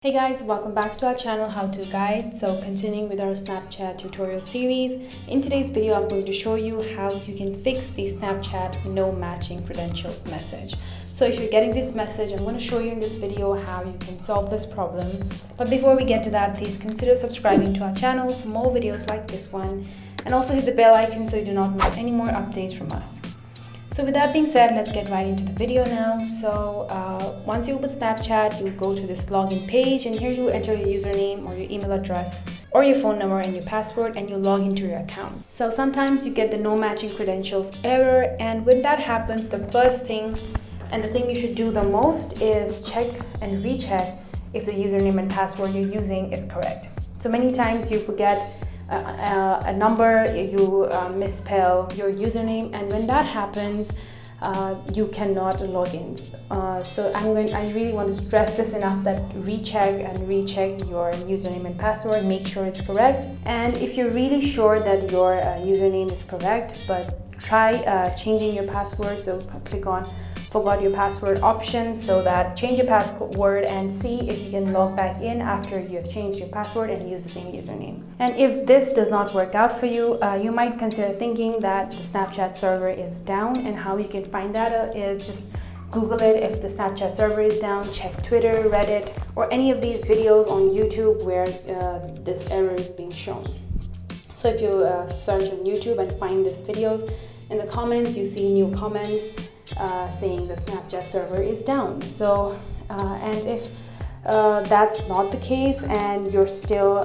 Hey guys, welcome back to our channel How To Guide. So continuing with our Snapchat tutorial series, in today's video I'm going to show you how you can fix the Snapchat no matching credentials message. So if you're getting this message, I'm going to show you in this video how you can solve this problem. But before we get to that, please consider subscribing to our channel for more videos like this one, and also hit the bell icon so you do not miss any more updates from us. So with that being said, let's get right into the video now. So once you open Snapchat, you go to this login page, and here you enter your username or your email address or your phone number and your password, and you log into your account. So sometimes you get the no matching credentials error, and when that happens, the first thing and the thing you should do the most is check and recheck if the username and password you're using is correct. So many times you forget a number, you misspell your username, and when that happens, you cannot log in. So I really want to stress this enough that recheck your username and password, make sure it's correct. And if you're really sure that your username is correct, but try changing your password, so click on forgot your password option, so that change your password and see if you can log back in after you have changed your password and use the same username. And if this does not work out for you, you might consider thinking that the Snapchat server is down, and how you can find that is just Google it. If the Snapchat server is down, check Twitter, Reddit, or any of these videos on YouTube where this error is being shown. So if you search on YouTube and find these videos, in the comments you see new comments saying the Snapchat server is down. So and if that's not the case and you're still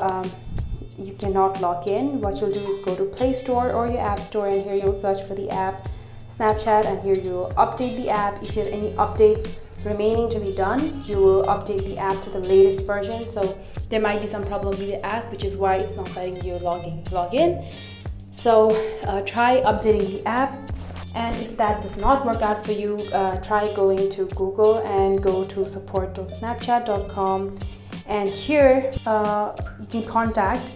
you cannot log in, what you'll do is go to Play Store or your App Store, and here you'll search for the app Snapchat, and here you'll update the app. If you have any updates remaining to be done, you will update the app to the latest version. So there might be some problem with the app, which is why it's not letting you log in. So try updating the app. And if that does not work out for you, try going to Google and go to support.snapchat.com, and here you can contact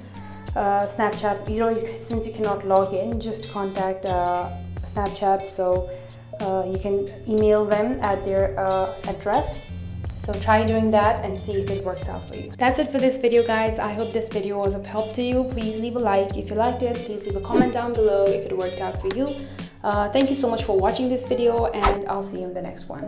Snapchat. Since you cannot log in, just contact Snapchat. So you can email them at their address. So try doing that and see if it works out for you. That's it for this video, guys. I hope this video was of help to you. Please leave a like if you liked it. Please leave a comment down below if it worked out for you. Thank you so much for watching this video, and I'll see you in the next one.